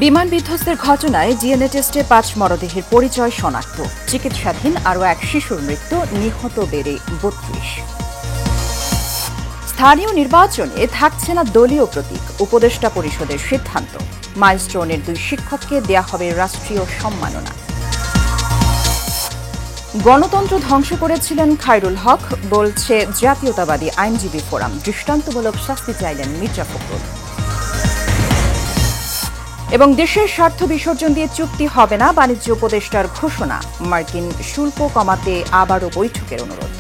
বিমান বিধ্বস্তের ঘটনায় ডিএনএ টেস্টে ৫ মরদেহের পরিচয় শনাক্ত। চিকিৎসাধীন আরও এক শিশুর মৃত্যু, নিহত বেড়ে ৩২। স্থানীয় নির্বাচনে থাকছে না দলীয় প্রতীক, উপদেষ্টা পরিষদের সিদ্ধান্ত। মাইলস্টোনের ২ শিক্ষককে দেয়া হবে রাষ্ট্রীয় সম্মাননা। গণতন্ত্র ধ্বংস করেছিলেন খায়রুল হক, বলছে জাতীয়তাবাদী আইনজীবী ফোরাম। দৃষ্টান্তমূলক শাস্তি চাইলেন মির্জা ফখরুল। এবং দেশের স্বার্থ বিসর্জন দিয়ে চুক্তি হবে না, বাণিজ্য উপদেষ্টার ঘোষণা। মার্কিন শুল্ক কমাতে আবারও বৈঠকের অনুরোধ।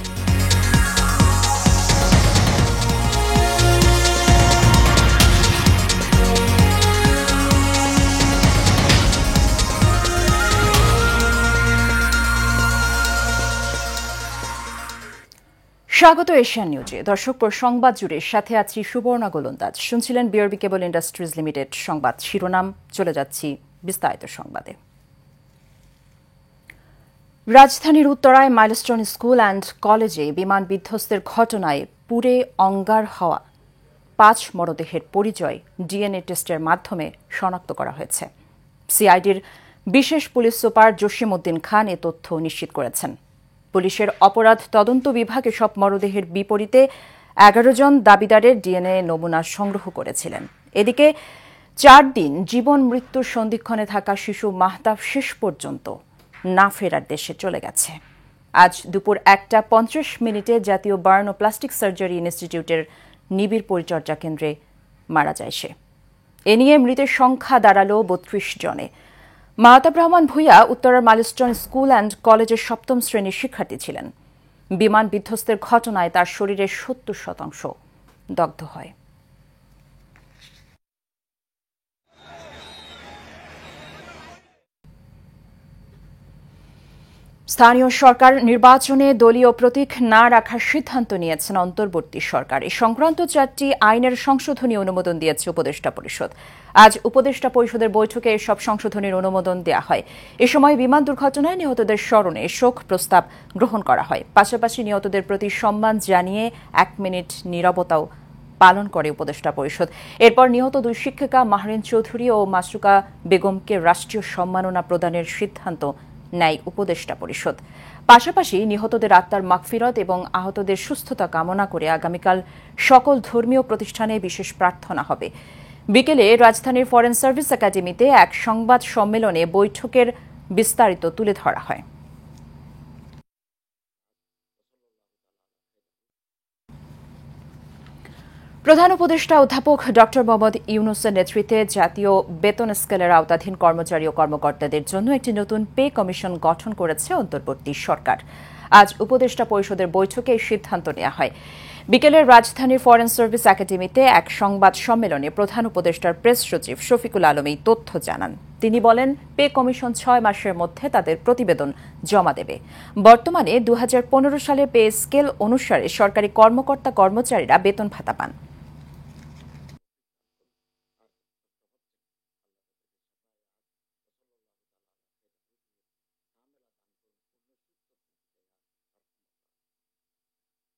স্বাগত এশিয়ান নিউজে। দর্শক, সংবাদ জুড়ে সাথে আছি সুবর্ণা গোলন্দাজ। শুনছিলেন বিআরবি কেবল ইন্ডাস্ট্রিজ লিমিটেড সংবাদ শিরোনাম। চলে যাচ্ছি বিস্তারিত সংবাদে। রাজধানীর উত্তরায় মাইলস্টোন স্কুল অ্যান্ড কলেজে বিমান বিধ্বস্তের ঘটনায় পুড়ে অঙ্গার হওয়া ৫ মরদেহের পরিচয় ডিএনএ টেস্টের মাধ্যমে শনাক্ত করা হয়েছে। সিআইডির বিশেষ পুলিশ সুপার জসিম উদ্দিন খান এ তথ্য নিশ্চিত করেছেন। পুলিশের অপরাধ তদন্ত বিভাগ এসব মরদেহের বিপরীতে ১১ জন দাবিদারের ডিএনএ নমুনা সংগ্রহ করেছিলেন। এদিকে ৪ দিন জীবন মৃত্যুর সন্ধিক্ষণে থাকা শিশু মাহতাব শেষ পর্যন্ত না ফেরার দেশে চলে গেছে। আজ দুপুর ১টা ৫০ জাতীয় বার্ন ও প্লাস্টিক সার্জারি ইনস্টিটিউটের নিবিড় পরিচর্যা কেন্দ্রে মারা যায় সে। এ নিয়ে মৃতের সংখ্যা দাঁড়ালো ৩২ জনে। মাহতাব রহমান ভূঁইয়া উত্তরার মাইলস্টোন স্কুল অ্যান্ড কলেজের ৭ম শ্রেণীর শিক্ষার্থী ছিলেন। বিমান বিধ্বস্তের ঘটনায় তার শরীরের ৭০% দগ্ধ হয়। স্থানীয় সরকার নির্বাচনে দলীয় প্রতীক না রাখার সিদ্ধান্ত নিয়েছেন অন্তর্বর্তী সরকার। এই সংক্রান্ত ৪টি আইনের সংশোধনী অনুমোদন দিয়েছে উপদেষ্টা পরিষদ। আজ উপদেষ্টা পরিষদের বৈঠকে এসব সংশোধনীর অনুমোদন দেওয়া হয়। এ সময় বিমান দুর্ঘটনায় নিহতদের স্মরণে শোক প্রস্তাব গ্রহণ করা হয়। পাশাপাশি নিহতদের প্রতি সম্মান জানিয়ে ১ মিনিট নীরবতাও পালন করে উপদেষ্টা পরিষদ। এরপর নিহত ২ শিক্ষিকা মাহরিন চৌধুরী ও মাসরুকা বেগমকে রাষ্ট্রীয় সম্মাননা প্রদানের সিদ্ধান্ত নেয় উপদেষ্টা পরিষদ। পাশাপাশি নিহতদের আত্মার মাগফিরত এবং আহতদের সুস্থতা কামনা করে আগামীকাল সকল ধর্মীয় প্রতিষ্ঠানে বিশেষ প্রার্থনা হবে। বিকেলে রাজধানীর ফরেন সার্ভিস একাডেমিতে এক সংবাদ সম্মেলনে বৈঠকের বিস্তারিত তুলে ধরা হয়। প্রধান উপদেষ্টা অধ্যাপক ড মোহাম্মদ ইউনূসের নেতৃত্বে জাতীয় বেতন স্কেলের আওতাধীন কর্মচারী ও কর্মকর্তাদের জন্য একটি নতুন পে কমিশন গঠন করেছে অন্তর্বর্তী সরকার। আজ উপদেষ্টা পরিষদের বৈঠকে এই সিদ্ধান্ত নেওয়া হয়। বিকেলে রাজধানীর ফরেন সার্ভিস একাডেমিতে এক সংবাদ সম্মেলনে প্রধান উপদেষ্টার প্রেস সচিব শফিকুল আলম এই তথ্য জানান। তিনি বলেন, পে কমিশন ৬ মাসের মধ্যে তাদের প্রতিবেদন জমা দেবে। বর্তমানে ২০১৫ সালের পে স্কেল অনুসারে সরকারি কর্মকর্তা কর্মচারীরা বেতন ভাতা পান।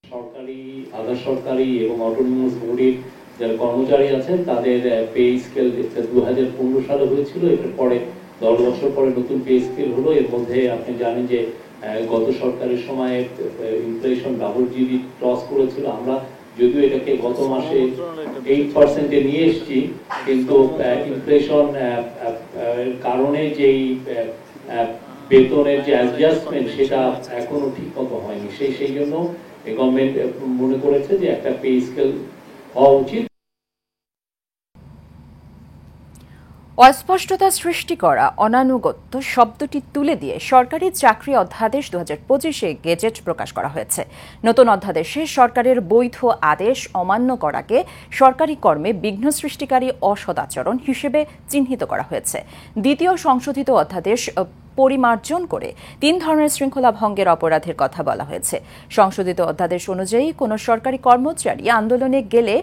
সরকারি, আধা সরকারি এবং অটোনোমাস বডির যারা কর্মচারী আছেন তাদের পে স্কেল ২০১৫ সালে হয়েছিল। এটার পরে ১০ বছর পরে নতুন পে স্কেল হলো। এর মধ্যে আপনি জানেন যে গত সরকারের সময় ইনফ্লেশন ডাবল ডিজিট ক্রস করেছিল। আমরা যদিও এটাকে গত মাসে 8% নিয়ে এসেছি, কিন্তু ইনফ্লেশন কারণে যেই বেতনের যে অ্যাডজাস্টমেন্ট সেটা এখনো ঠিক মতো হয়নি। সেই জন্য গভর্নমেন্ট মনে করেছে যে একটা পে স্কেল হওয়া উচিত। অস্পষ্টতা সৃষ্টি করা অনানুগত্য শব্দটি তুলে দিয়ে সরকারি চাকরি অধ্যাদেশ ২০২৫ গেজেট প্রকাশ করা হয়েছে। নতুন অধ্যাদেশে সরকারের বৈধ আদেশ অমান্য করাকে সরকারি কর্মে বিঘ্ন সৃষ্টিকারী অসদাচরণ হিসেবে চিহ্নিত করা হয়েছে। দ্বিতীয় সংশোধিত অধ্যাদেশ পরিমার্জন করে ৩ ধরনের শৃঙ্খলা ভঙ্গের অপরাধের কথা বলা হয়েছে। সংশোধিত অধ্যাদেশ অনুযায়ী কোনো সরকারি কর্মচারী আন্দোলনে গেলে,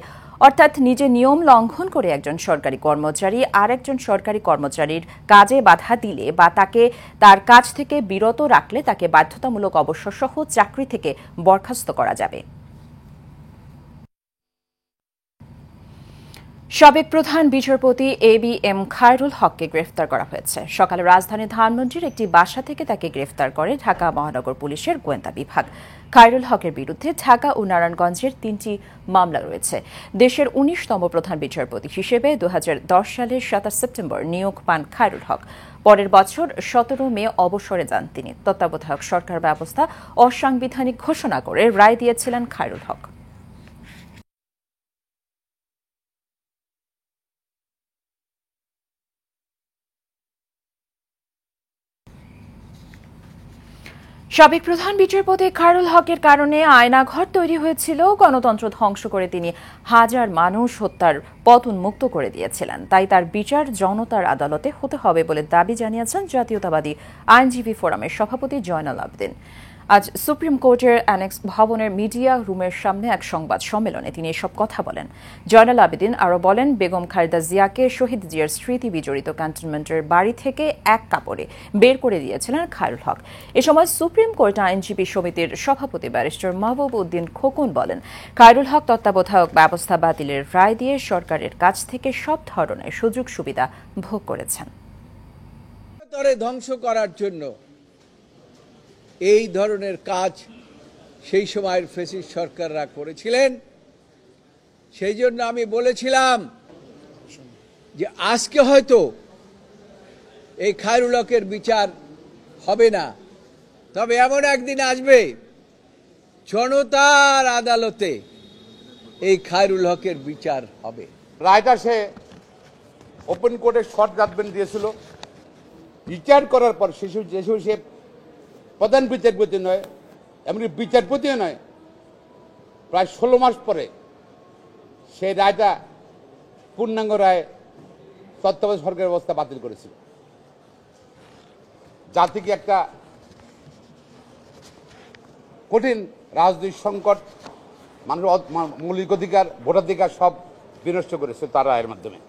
অর্থাৎ নিজে নিয়ম লঙ্ঘন করে একজন সরকারি কর্মচারী আর একজন সরকারি কর্মচারীর কাজে বাধা দিলে বা তাকে তার কাজ থেকে বিরত রাখলে তাকে বাধ্যতামূলক অবসরসহ চাকরি থেকে বরখাস্ত করা যাবে। সাবেক প্রধান বিচারপতি ABM খায়রুল হককে গ্রেফতার করা হয়েছে। সকালে রাজধানীর ধানমন্ডির একটি বাসা থেকে তাকে গ্রেফতার করে ঢাকা মহানগর পুলিশের গোয়েন্দা বিভাগ। খায়রুল হকের বিরুদ্ধে ঢাকা ও নারায়ণগঞ্জের 3টি মামলা রয়েছে। দেশের 19তম প্রধান বিচারপতি হিসেবে 2010 সালের 27 সেপ্টেম্বর নিয়োগ পান খায়রুল হক। পরের বছর 17 মে অবসরে যান তিনি। তত্ত্বাবধায়ক সরকার ব্যবস্থা অসাংবিধানিক ঘোষণা করে রায় দিয়েছিলেন খায়রুল হক। সাবেক প্রধান বিচারপতি খায়রুল হকের কারণে আয়নাঘর তৈরি হয়েছিল। গণতন্ত্র ধ্বংস করে তিনি হাজার মানুষ হত্যার পথ উন্মুক্ত করে দিয়েছিলেন। তাই তার বিচার জনতার আদালতে হতে হবে বলে দাবি জানিয়েছেন জাতীয়তাবাদী আইনজীবী ফোরামের সভাপতি জয়নাল আবেদিন। আজ সুপ্রিম কোর্টের অ্যানেক্স ভবনের মিডিয়া রুমের সামনে এক সংবাদ সম্মেলনে তিনি এসব কথা বলেন। জয়নাল আবেদিন আরও বলেন, বেগম খালেদা জিয়াকে শহীদ জিয়ার স্মৃতি বিজড়িত ক্যান্টনমেন্টের বাড়ি থেকে এক কাপড়ে বের করে দিয়েছিলেন খায়রুল হক। এ সময় সুপ্রিম কোর্ট আইনজীবী সমিতির সভাপতি ব্যারিস্টার মাহবুব উদ্দিন খোকন বলেন, খায়রুল হক তত্ত্বাবধায়ক ব্যবস্থা বাতিলের রায় দিয়ে সরকারের কাছ থেকে সব ধরনের সুযোগ সুবিধা ভোগ করেছেন। ধ্বংস করার জন্য এই ধরনের কাজ সেই সময়ের ফ্যাসিস্ট সরকাররা করেছিলেন। সেই জন্য আমি বলেছিলাম যে আজকে হয়তো এই খায়রুল হকের বিচার হবে না, তবে এমন একদিন আসবে জনতার আদালতে এই খায়রুল হকের বিচার হবে। রায়টা সে ওপেন কোর্টে শর্ট জাজমেন্ট দিয়েছিল। বিচার করার পর সে প্রধান বিচারপতি নয়, এমনকি বিচারপতিও নয়, প্রায় 16 মাস পরে সেই রায়টা পূর্ণাঙ্গ রায় তত্ত্বাবধায়ক সরকারের ব্যবস্থা বাতিল করেছিল। জাতিকে একটা কঠিন রাজনৈতিক সংকট, মানুষের মৌলিক অধিকার, ভোটাধিকার সব বিনষ্ট করেছে তার রায়ের মাধ্যমে।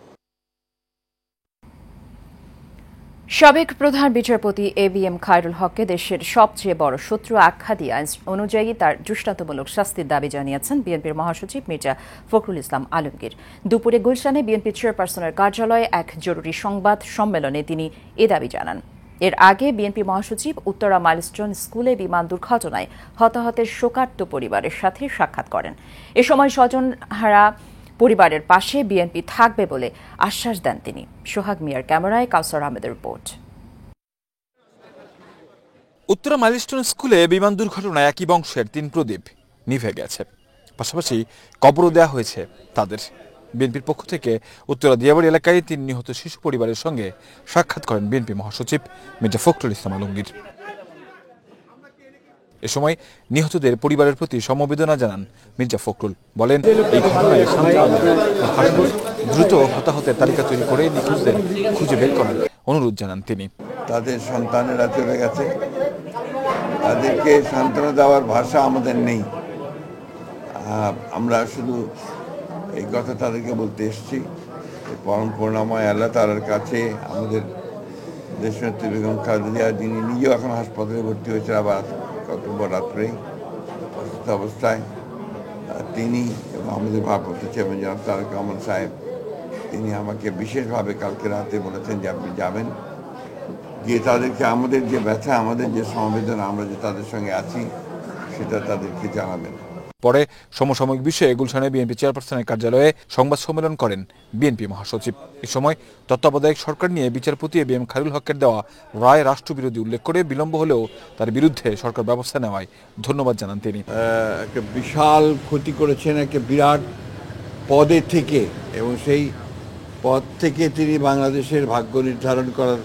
সাবেক প্রধান বিচারপতি ABM খায়রুল হককে দেশের সবচেয়ে বড় শত্রু আখ্যা দিয়ে আইন অনুযায়ী তার দৃষ্টান্তমূলক শাস্তির দাবি জানিয়েছেন বিএনপির মহাসচিব মির্জা ফখরুল ইসলাম আলমগীর। দুপুরে গুলশানে বিএনপি চেয়ারপারসনের কার্যালয়ে এক জরুরি সংবাদ সম্মেলনে তিনি এ দাবি জানান। এর আগে বিএনপি মহাসচিব উত্তরা মাইলস্টোন স্কুলে বিমান দুর্ঘটনায় হতাহতের শোকার্ত পরিবারের সাথে সাক্ষাৎ করেন। এ সময় স্বজনহারা পরিবারের পাশে বিএনপি থাকবে বলে আশ্বাস দেন তিনি। সোহাগ মিয়ার ক্যামেরায় কাউসার আহমেদের রিপোর্ট। উত্তরা মাইলস্টোন স্কুলে বিমান দুর্ঘটনায় একই বংশের 3 প্রদীপ নিভে গেছে। পাশাপাশি কবরও দেওয়া হয়েছে তাদের। বিএনপির পক্ষ থেকে উত্তরা দিয়াবাড়ি এলাকায় 3 নিহত শিশু পরিবারের সঙ্গে সাক্ষাৎ করেন বিএনপি মহাসচিব মির্জা ফখরুল ইসলাম আলমগীর। এ সময় নিহতদের পরিবারের প্রতি সমবেদনা জানান মির্জা ফখরুল। বলেন, এই ঘটনায় দ্রুত হতাহতের তালিকা তৈরি করে নিখোঁজদের খুঁজে বের করার অনুরোধ জানান তিনি। তাদের সন্তানেরা চলে গেছে, তাদেরকে সান্ত্বনা দেওয়ার ভাষা আমাদের নেই। আমরা শুধু এই কথা তাদেরকে বলতে এসেছি, পরম করুণাময় আল্লাহ তাআলার কাছে আমাদের দেশনেত্রী বেগম খালেদা জিয়া, যিনি নিজেও এখন হাসপাতালে ভর্তি হয়েছে, আবার গত রাত্রেই অসুস্থ অবস্থায়, তিনি এবং আমাদের ভারপ্রাপ্ত চেয়ারম্যান জনাব তারেক রহমান সাহেব, তিনি আমাকে বিশেষভাবে কালকে রাতে বলেছেন যে আপনি যাবেন, গিয়ে তাদেরকে আমাদের যে ব্যথা, আমাদের যে সমবেদনা, আমরা যে তাদের সঙ্গে আছি, সেটা তাদেরকে জানাবেন। পরে সমসাময়িক বিষয়ে গুলশানে বিএনপি চেয়ারপারসনের কার্যালয়ে সংবাদ সম্মেলন করেন বিএনপি মহাসচিব। এ সময় তত্ত্বাবধায়ক সরকার নিয়ে বিচারপতি ABM খায়রুল হকের দেওয়া রায় রাষ্ট্রবিরোধী উল্লেখ করে বিলম্ব হলেও তার বিরুদ্ধে সরকার ব্যবস্থা নেওয়ায় ধন্যবাদ জানান তিনি। একটা বিশাল ক্ষতি করেছেন একটা বিরাট পদে থেকে, এবং সেই পদ থেকে তিনি বাংলাদেশের ভাগ্য নির্ধারণ করার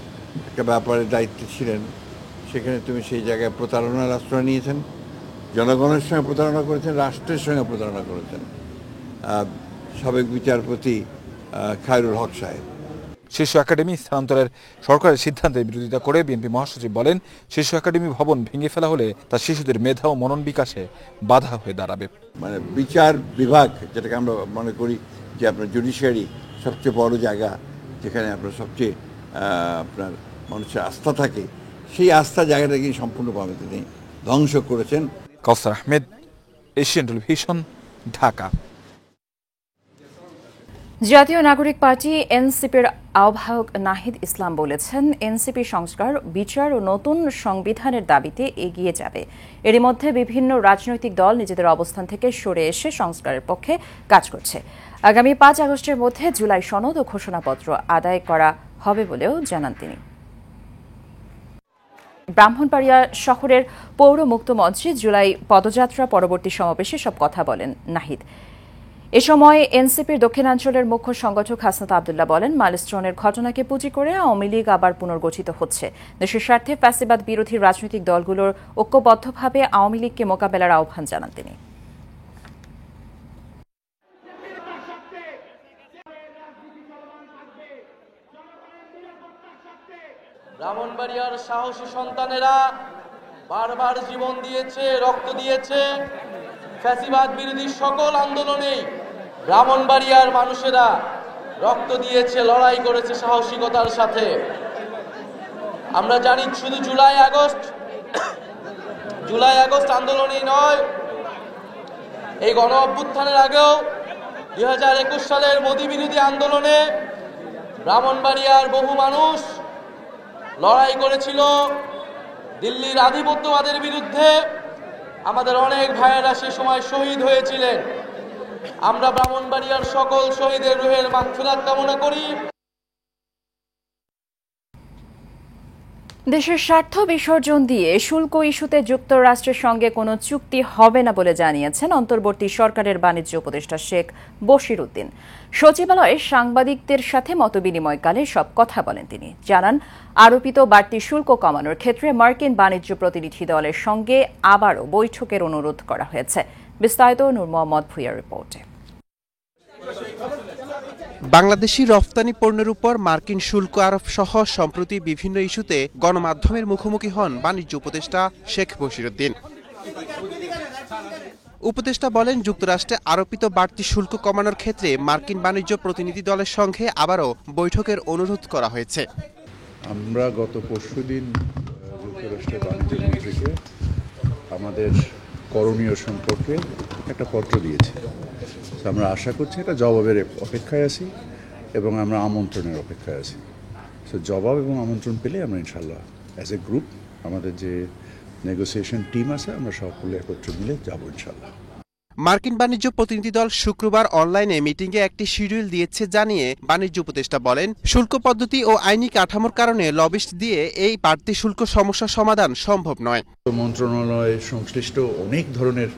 একটা ব্যাপারে দায়িত্বে ছিলেন। সেখানে তুমি সেই জায়গায় প্রতারণার আশ্রয় নিয়েছেন, জনগণের সঙ্গে প্রতারণা করেছেন, রাষ্ট্রের সঙ্গে প্রতারণা করেছেন সাবেক বিচারপতি খায়রুল হক সাহেব। শিশু একাডেমি স্থানান্তরের সরকারের সিদ্ধান্তের বিরোধিতা করে বিএনপি মহাসচিব বলেন, শিশু একাডেমি ভবন ভেঙে ফেলা হলে তা শিশুদের মেধা ও মনন বিকাশে বাধা হয়ে দাঁড়াবে। মানে বিচার বিভাগ, যেটাকে আমরা মনে করি যে আপনার জুডিশিয়ারি সবচেয়ে বড় জায়গা, যেখানে আপনার সবচেয়ে আপনার মানুষের আস্থা থাকে, সেই আস্থা জায়গাটাকে সম্পূর্ণভাবে তিনি ধ্বংস করেছেন। কাউসার আহমেদ, এশিয়ান টেলিভিশন, ঢাকা। জাতীয় নাগরিক পার্টি এনসিপির আহ্বায়ক নাহিদ ইসলাম বলেছেন, এনসিপি সংস্কার, বিচার ও নতুন সংবিধানের দাবিতে এগিয়ে যাবে। এরই মধ্যে বিভিন্ন রাজনৈতিক দল নিজেদের অবস্থান থেকে সরে এসে সংস্কারের পক্ষে কাজ করছে। আগামী 5 আগস্টের মধ্যে জুলাই সনদ ও ঘোষণাপত্র আদায় করা হবে বলেও জানান তিনি। ব্রাহ্মণবাড়িয়া শহরের পৌর মুক্ত মঞ্চে জুলাই পদযাত্রা পরবর্তী সমাবেশে সব কথা বলেন নাহিদ। এ সময় এনসিপির দক্ষিণাঞ্চলের মুখ্য সংগঠক হাসনাত আবদুল্লাহ বলেন, মাইলস্টোনের ঘটনাকে পুঁজি করে আওয়ামী লীগ আবার পুনর্গঠিত হচ্ছে। দেশের স্বার্থে ফ্যাসিবাদ বিরোধী রাজনৈতিক দলগুলোর ঐক্যবদ্ধভাবে আওয়ামী লীগকে মোকাবেলার আহ্বান জানান তিনি। ব্রাহ্মণবাড়িয়ার সাহসী সন্তানেরা বারবার জীবন দিয়েছে, রক্ত দিয়েছে। ফ্যাসিবাদ বিরোধী সকল আন্দোলনে ব্রাহ্মণবাড়িয়ার মানুষেরা রক্ত দিয়েছে, লড়াই করেছে সাহসিকতার সাথে। আমরা জানি শুধু জুলাই আগস্ট আন্দোলনই নয়, এই গণ অভ্যুত্থানের আগেও 2021 সালের মোদী বিরোধী আন্দোলনে ব্রাহ্মণবাড়িয়ার বহু মানুষ লড়াই করেছিল দিল্লির আধিপত্যবাদের বিরুদ্ধে। আমাদের অনেক ভাইয়েরা সে সময় শহীদ হয়েছিলেন। আমরা ব্রাহ্মণবাড়িয়ার সকল শহীদের রুহের মাগফিরাত কামনা করি। দেশের স্বার্থ বিসর্জন দিয়ে শুল্ক ইস্যুতে যুক্তরাষ্ট্রের সঙ্গে কোনো চুক্তি হবে না বলে জানিয়েছেন অন্তর্বর্তী সরকারের বাণিজ্য উপদেষ্টা শেখ বশির উদ্দিন। সচিবালয়ে সাংবাদিকদের সাথে মতবিনিময়কালে সব কথা বলেন তিনি। জানান, আরোপিত বাড়তি শুল্ক কমানোর ক্ষেত্রে মার্কিন বাণিজ্য প্রতিনিধি দলের সঙ্গে আবারও বৈঠকের অনুরোধ করা হয়েছে। বিস্তারিত নূর মোহাম্মদ ভুঁইয়ার রিপোর্টে। বাংলাদেশি রফতানি পণ্যের উপর মার্কিন শুল্ক আরোপ সহ সম্প্রতি বিভিন্ন ইস্যুতে গণমাধ্যমের মুখোমুখি হন বাণিজ্য উপদেষ্টা শেখ বশির উদ্দিন। উপদেষ্টা বলেন, যুক্তরাষ্ট্রে আরোপিত বাড়তি শুল্ক কমানোর ক্ষেত্রে মার্কিন বাণিজ্য প্রতিনিধি দলের সঙ্গে আবারও বৈঠকের অনুরোধ করা হয়েছে। আমরা গত পরশুদিন যুক্তরাষ্ট্রের বাণিজ্য মন্ত্রীকে আমাদের করণীয় সম্পর্কে একটা পত্র দিয়েছি। আমরা আশা করছি এটা জবাবের অপেক্ষায় আছি এবং আমরা আমন্ত্রণের অপেক্ষায় আছি। সো জবাব এবং আমন্ত্রণ পেলে আমরা ইনশাল্লাহ অ্যাজ এ গ্রুপ আমাদের যে নেগোসিয়েশন টিম আছে আমরা সকলে একত্রে মিলে যাবো ইনশাল্লাহ। মার্কিন বাণিজ্য প্রতিনিধি দল শুক্রবার অনলাইনে মিটিংয়ে একটি শিডিউল দিয়েছে জানিয়ে বাণিজ্য উপদেষ্টা বলেন, শুল্ক পদ্ধতি ও আইনি কাঠামোর কারণে লবিস্ট দিয়ে এই বাড়তি শুল্ক সমস্যা সমাধান সম্ভব নয়। মন্ত্রণালয় সংশ্লিষ্ট অনেক ধরনের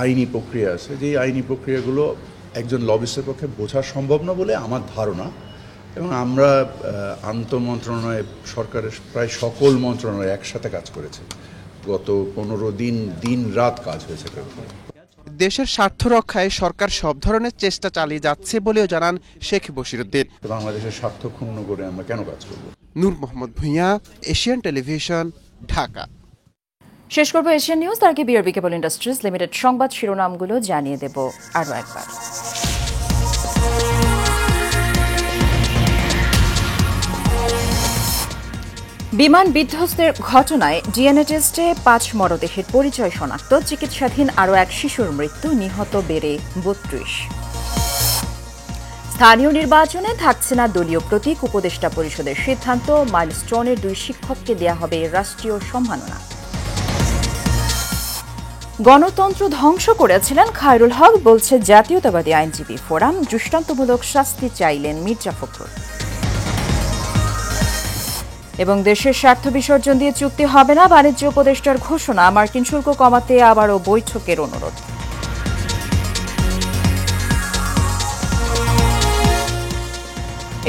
আইনি প্রক্রিয়া আছে, যে আইনি প্রক্রিয়াগুলো একজন লবিস্টের পক্ষে বোঝা সম্ভব না বলে আমার ধারণা। এবং আমরা আন্তঃমন্ত্রণালয় সরকারের প্রায় সকল মন্ত্রণালয় একসাথে কাজ করেছে। গত 15 দিন দিন রাত কাজ হয়েছে। দেশের স্বার্থ রক্ষায় সরকার সব ধরনের চেষ্টা চালিয়ে যাচ্ছে বলেও জানান শেখ বশির উদ্দিন। বাংলাদেশের স্বার্থ ক্ষুণ্ণ করে আমরা কেন কাজ করব? নূর মোহাম্মদ ভুঁইয়া, এশিয়ান টেলিভিশন, ঢাকা। শেষ করব এশিয়ান নিউজ, তার আগে বিআরবি কেবল ইন্ডাস্ট্রিজ লিমিটেড সংবাদ শিরোনামগুলো জানিয়ে দেব আরও একবার। বিমান বিধ্বস্তের ঘটনায় ডিএনএ টেস্টে 5 মরদেহের পরিচয় শনাক্ত। চিকিৎসাধীন আরও এক শিশুর মৃত্যু, নিহত বেড়ে 32। স্থানীয় নির্বাচনে থাকছে না দলীয় প্রতীক, উপদেষ্টা পরিষদের সিদ্ধান্ত। মাইলস্টোনের 2 শিক্ষককে দেয়া হবে রাষ্ট্রীয় সম্মাননা। গণতন্ত্র ধ্বংস করেছিলেন খায়রুল হক, বলছে জাতীয়তাবাদী আইনজীবী ফোরাম। দৃষ্টান্তমূলক শাস্তি চাইলেন মির্জা ফখরুল। এবং দেশের স্বার্থ বিসর্জন দিয়ে চুক্তি হবে না, বাণিজ্য উপদেষ্টার ঘোষণা। মার্কিন শুল্ক কমাতে আবারও বৈঠকের অনুরোধ।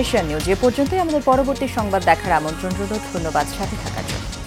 এশিয়ান নিউজ এ পর্যন্তই। আমাদের পরবর্তী সংবাদ দেখার আমন্ত্রণ রইল। ধন্যবাদ সাথে থাকার জন্য।